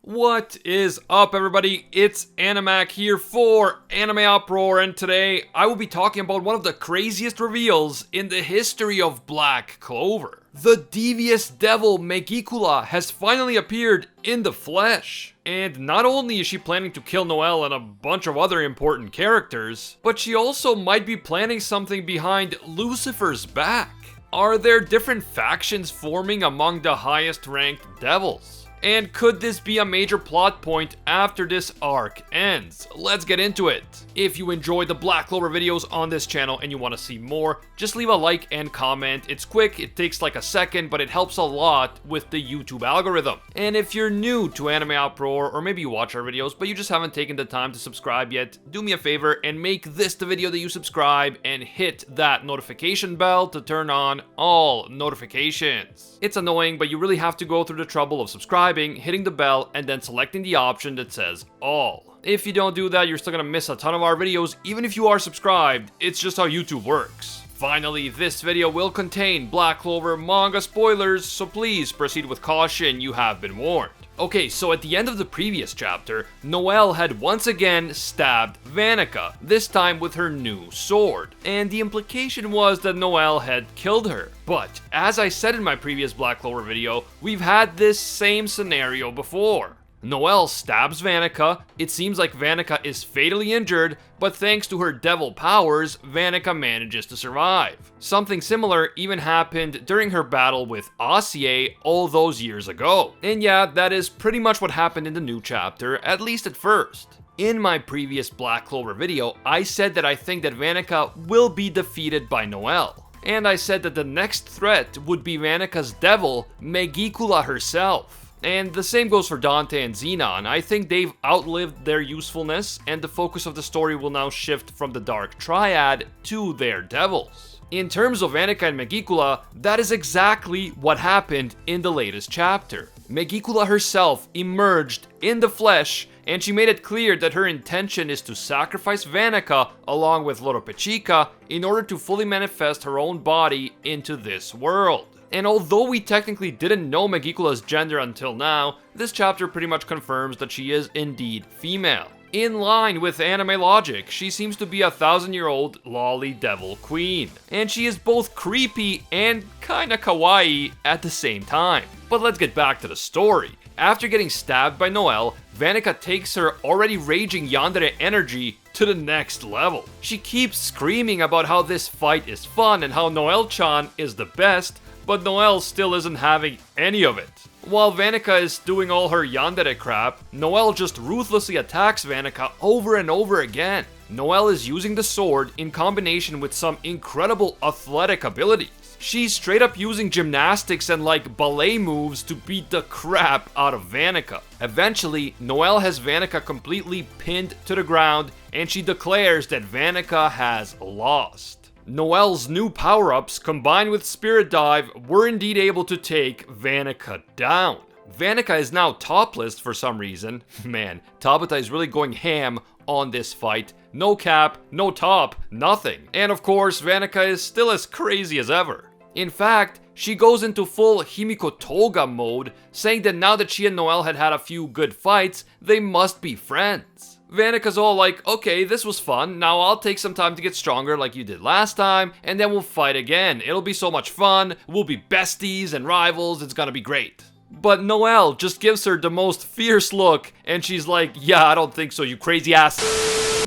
What is up, everybody? It's Animac here for AnimeUproar, and today I will be talking about one of the craziest reveals in the history of Black Clover. The devious devil Megicula has finally appeared in the flesh. And not only is she planning to kill Noelle and a bunch of other important characters, but she also might be planning something behind Lucifer's back. Are there different factions forming among the highest ranked devils? And could this be a major plot point after this arc ends? Let's get into it. If you enjoy the Black Clover videos on this channel and you want to see more, just leave a like and comment. It's quick, it takes like a second, but it helps a lot with the YouTube algorithm. And if you're new to AnimeUproar, or maybe you watch our videos, but you just haven't taken the time to subscribe yet, do me a favor and make this the video that you subscribe and hit that notification bell to turn on all notifications. It's annoying, but you really have to go through the trouble of subscribing, hitting the bell, and then selecting the option that says all. If you don't do that, you're still gonna miss a ton of our videos, even if you are subscribed. It's just how YouTube works. Finally, this video will contain Black Clover manga spoilers, so please proceed with caution, you have been warned. Okay, so at the end of the previous chapter, Noelle had once again stabbed Vanica, this time with her new sword. And the implication was that Noelle had killed her. But, as I said in my previous Black Clover video, we've had this same scenario before. Noelle stabs Vanica, it seems like Vanica is fatally injured, but thanks to her devil powers, Vanica manages to survive. Something similar even happened during her battle with Asta all those years ago. And yeah, that is pretty much what happened in the new chapter, at least at first. In my previous Black Clover video, I said that I think that Vanica will be defeated by Noelle. And I said that the next threat would be Vanica's devil, Megicula herself. And the same goes for Dante and Xenon. I think they've outlived their usefulness, and the focus of the story will now shift from the Dark Triad to their devils. In terms of Vanica and Megicula, that is exactly what happened in the latest chapter. Megicula herself emerged in the flesh, and she made it clear that her intention is to sacrifice Vanica along with Loro Pechica in order to fully manifest her own body into this world. And although we technically didn't know Megicula's gender until now, this chapter pretty much confirms that she is indeed female. In line with anime logic, she seems to be a 1,000-year-old lolly devil queen. And she is both creepy and kinda kawaii at the same time. But let's get back to the story. After getting stabbed by Noelle, Vanica takes her already raging yandere energy to the next level. She keeps screaming about how this fight is fun and how Noelle-chan is the best, but Noelle still isn't having any of it. While Vanica is doing all her yandere crap, Noelle just ruthlessly attacks Vanica over and over again. Noelle is using the sword in combination with some incredible athletic abilities. She's straight up using gymnastics and like ballet moves to beat the crap out of Vanica. Eventually, Noelle has Vanica completely pinned to the ground, and she declares that Vanica has lost. Noelle's new power-ups combined with Spirit Dive were indeed able to take Vanica down. Vanica is now topless for some reason. Man, Tabata is really going ham on this fight. No cap, no top, nothing. And of course, Vanica is still as crazy as ever. In fact, she goes into full Himiko Toga mode, saying that now that she and Noelle had had a few good fights, they must be friends. Vanica's all like, okay, this was fun, now I'll take some time to get stronger like you did last time, and then we'll fight again. It'll be so much fun, we'll be besties and rivals, it's gonna be great. But Noelle just gives her the most fierce look, and she's like, yeah, I don't think so, you crazy ass.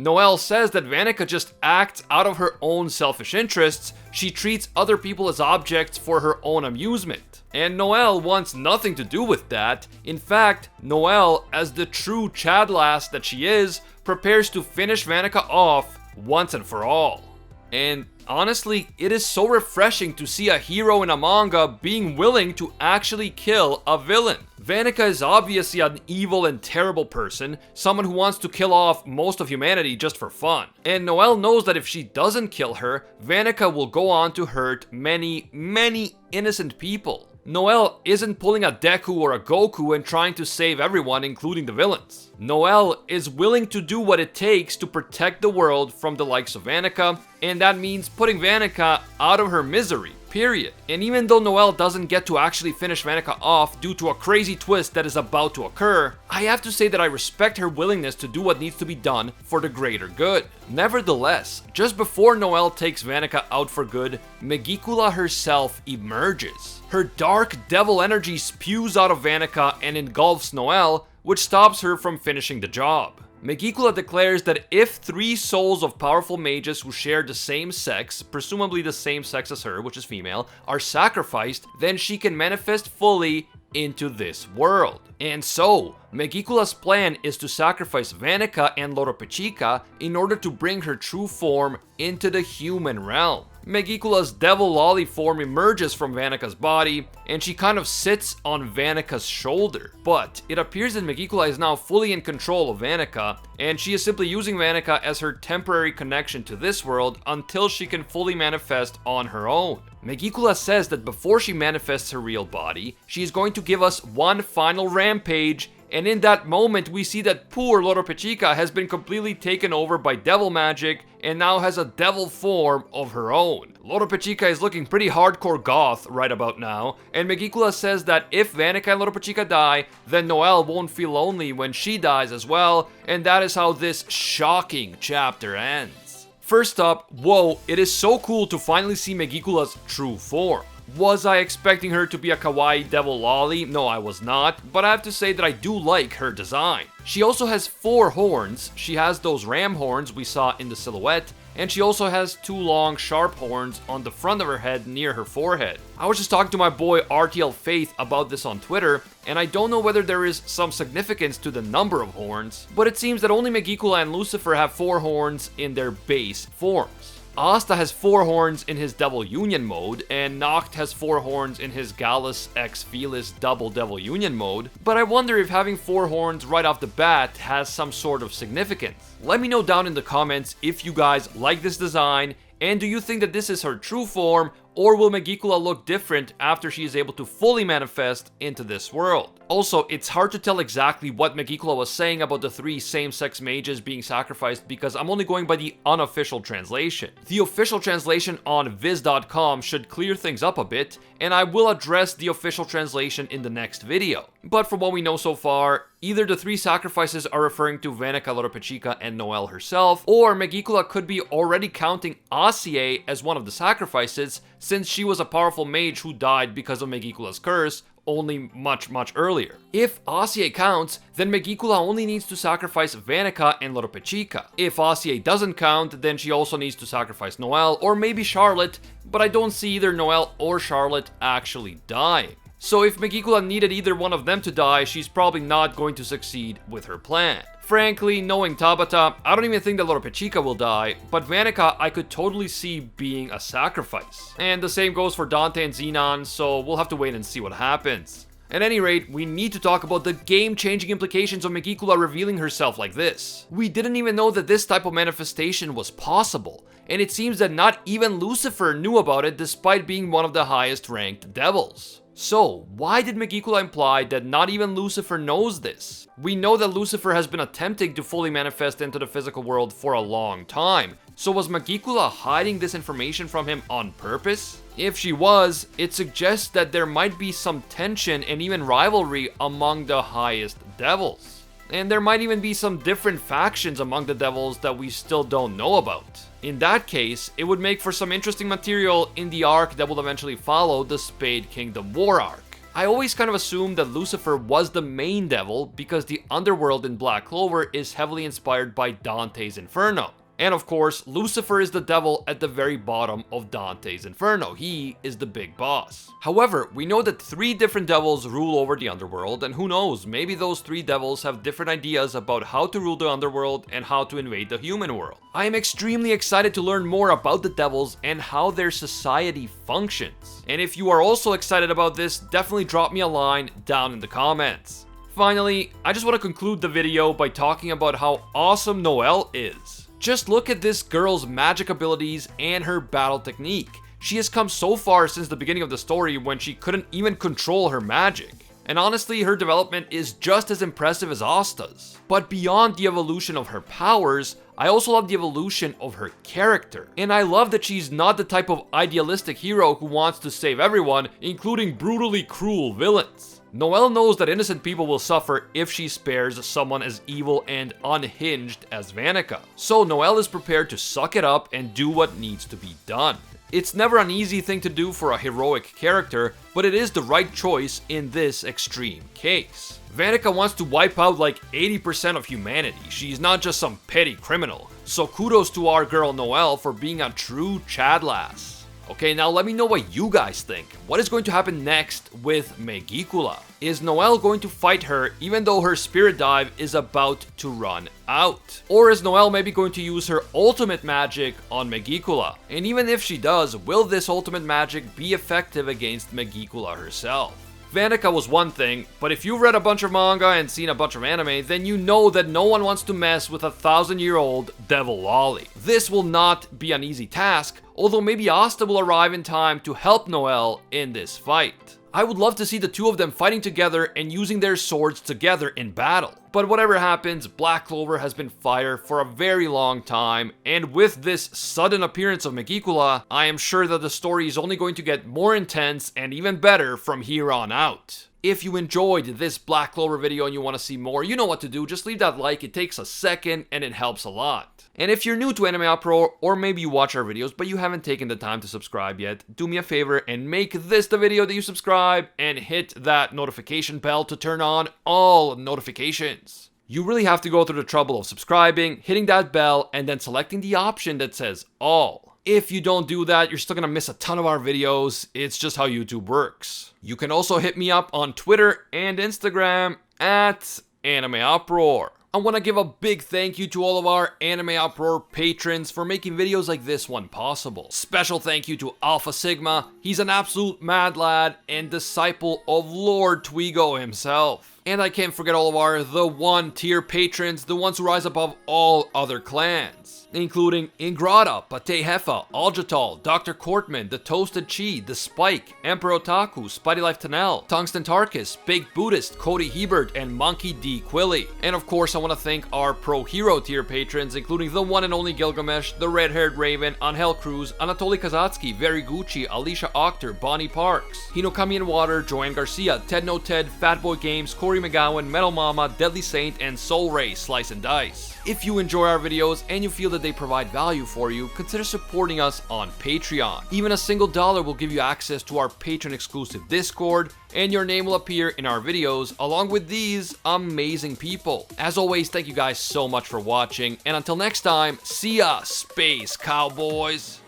Noelle says that Vanica just acts out of her own selfish interests. She treats other people as objects for her own amusement. And Noelle wants nothing to do with that. In fact, Noelle, as the true Chad lass that she is, prepares to finish Vanica off once and for all. And honestly, it is so refreshing to see a hero in a manga being willing to actually kill a villain. Vanica is obviously an evil and terrible person, someone who wants to kill off most of humanity just for fun. And Noelle knows that if she doesn't kill her, Vanica will go on to hurt many, many innocent people. Noelle isn't pulling a Deku or a Goku and trying to save everyone, including the villains. Noelle is willing to do what it takes to protect the world from the likes of Vanica, and that means putting Vanica out of her misery, period. And even though Noelle doesn't get to actually finish Vanica off due to a crazy twist that is about to occur, I have to say that I respect her willingness to do what needs to be done for the greater good. Nevertheless, just before Noelle takes Vanica out for good, Megicula herself emerges. Her dark devil energy spews out of Vanica and engulfs Noelle, which stops her from finishing the job. Megicula declares that if 3 souls of powerful mages who share the same sex, presumably the same sex as her, which is female, are sacrificed, then she can manifest fully into this world. And so, Megicula's plan is to sacrifice Vanica and Loropechica in order to bring her true form into the human realm. Megicula's devil lolly form emerges from Vanica's body, and she kind of sits on Vanica's shoulder. But it appears that Megicula is now fully in control of Vanica, and she is simply using Vanica as her temporary connection to this world until she can fully manifest on her own. Megicula says that before she manifests her real body, she is going to give us one final rampage, and in that moment we see that poor Loropechica has been completely taken over by devil magic and now has a devil form of her own. Loropechica is looking pretty hardcore goth right about now, and Megicula says that if Vanica and Loropechica die, then Noelle won't feel lonely when she dies as well, and that is how this shocking chapter ends. First up, whoa, it is so cool to finally see Megicula's true form. Was I expecting her to be a kawaii devil lolly? No, I was not, but I have to say that I do like her design. She also has 4 horns. She has those ram horns we saw in the silhouette, and she also has 2 long sharp horns on the front of her head near her forehead. I was just talking to my boy RTL Faith about this on Twitter, and I don't know whether there is some significance to the number of horns, but it seems that only Megicula and Lucifer have 4 horns in their base forms. Asta has 4 horns in his Devil Union mode, and Noct has 4 horns in his Gallus x Felis double Devil Union mode, but I wonder if having 4 horns right off the bat has some sort of significance. Let me know down in the comments if you guys like this design, and do you think that this is her true form, or will Megicula look different after she is able to fully manifest into this world? Also, it's hard to tell exactly what Megicula was saying about the 3 same-sex mages being sacrificed because I'm only going by the unofficial translation. The official translation on viz.com should clear things up a bit, and I will address the official translation in the next video. But from what we know so far, either the 3 sacrifices are referring to Vanica, Loropechica, and Noelle herself, or Megicula could be already counting Asta as one of the sacrifices, since she was a powerful mage who died because of Megicula's curse, only much earlier. If Asta counts, then Megicula only needs to sacrifice Vanica and Loropechica. If Asta doesn't count, then she also needs to sacrifice Noelle, or maybe Charlotte, but I don't see either Noelle or Charlotte actually dying. So if Megicula needed either one of them to die, she's probably not going to succeed with her plan. Frankly, knowing Tabata, I don't even think that Loropechica will die, but Vanica I could totally see being a sacrifice. And the same goes for Dante and Xenon, so we'll have to wait and see what happens. At any rate, we need to talk about the game-changing implications of Megicula revealing herself like this. We didn't even know that this type of manifestation was possible, and it seems that not even Lucifer knew about it despite being one of the highest ranked devils. So, why did Megicula imply that not even Lucifer knows this? We know that Lucifer has been attempting to fully manifest into the physical world for a long time, so was Megicula hiding this information from him on purpose? If she was, it suggests that there might be some tension and even rivalry among the highest devils. And there might even be some different factions among the devils that we still don't know about. In that case, it would make for some interesting material in the arc that will eventually follow the Spade Kingdom War arc. I always kind of assumed that Lucifer was the main devil because the underworld in Black Clover is heavily inspired by Dante's Inferno. And of course, Lucifer is the devil at the very bottom of Dante's Inferno. He is the big boss. However, we know that 3 different devils rule over the underworld, and who knows, maybe those 3 devils have different ideas about how to rule the underworld and how to invade the human world. I am extremely excited to learn more about the devils and how their society functions. And if you are also excited about this, definitely drop me a line down in the comments. Finally, I just want to conclude the video by talking about how awesome Noelle is. Just look at this girl's magic abilities and her battle technique. She has come so far since the beginning of the story when she couldn't even control her magic. And honestly, her development is just as impressive as Asta's. But beyond the evolution of her powers, I also love the evolution of her character. And I love that she's not the type of idealistic hero who wants to save everyone, including brutally cruel villains. Noelle knows that innocent people will suffer if she spares someone as evil and unhinged as Vanica. So Noelle is prepared to suck it up and do what needs to be done. It's never an easy thing to do for a heroic character, but it is the right choice in this extreme case. Vanica wants to wipe out like 80% of humanity. She's not just some petty criminal. So kudos to our girl Noelle for being a true Chad lass. Okay, now let me know what you guys think. What is going to happen next with Megicula? Is Noelle going to fight her even though her spirit dive is about to run out? Or is Noelle maybe going to use her ultimate magic on Megicula? And even if she does, will this ultimate magic be effective against Megicula herself? Vanica was one thing, but if you've read a bunch of manga and seen a bunch of anime, then you know that no one wants to mess with a 1,000-year-old devil lolly. This will not be an easy task, although maybe Asta will arrive in time to help Noelle in this fight. I would love to see the two of them fighting together and using their swords together in battle. But whatever happens, Black Clover has been fire for a very long time, and with this sudden appearance of Megicula, I am sure that the story is only going to get more intense and even better from here on out. If you enjoyed this Black Clover video and you want to see more, you know what to do. Just leave that like. It takes a second and it helps a lot. And if you're new to AnimeUproar, or maybe you watch our videos but you haven't taken the time to subscribe yet, do me a favor and make this the video that you subscribe and hit that notification bell to turn on all notifications. You really have to go through the trouble of subscribing, hitting that bell, and then selecting the option that says all. If you don't do that, you're still gonna miss a ton of our videos. It's just how YouTube works. You can also hit me up on Twitter and Instagram at AnimeUproar. I want to give a big thank you to all of our AnimeUproar patrons for making videos like this one possible. Special thank you to Alpha Sigma. He's an absolute mad lad and disciple of Lord Twigo himself. And I can't forget all of our The One tier patrons, the ones who rise above all other clans, including Ingrata, Pate Hefa, Aljatal, Dr. Cortman, The Toasted Chi, The Spike, Emperor Otaku, Spidey Life Tanel, Tungsten Tarkus, Baked Buddhist, Cody Hebert, and Monkey D. Quilly. And of course, I want to thank our Pro Hero tier patrons, including the one and only Gilgamesh, The Red-Haired Raven, Angel Cruz, Anatoly Kazatsky, Very Gucci, Alicia Octor, Bonnie Parks, Hinokami and Water, Joanne Garcia, Ted No Ted, Fatboy Games, Corey McGowan, Metal Mama, Deadly Saint, and Soul Ray Slice and Dice. If you enjoy our videos and you feel that they provide value for you, consider supporting us on Patreon. Even a single dollar will give you access to our patron exclusive Discord, and your name will appear in our videos along with these amazing people. As always, thank you guys so much for watching, and until next time, see ya, Space Cowboys!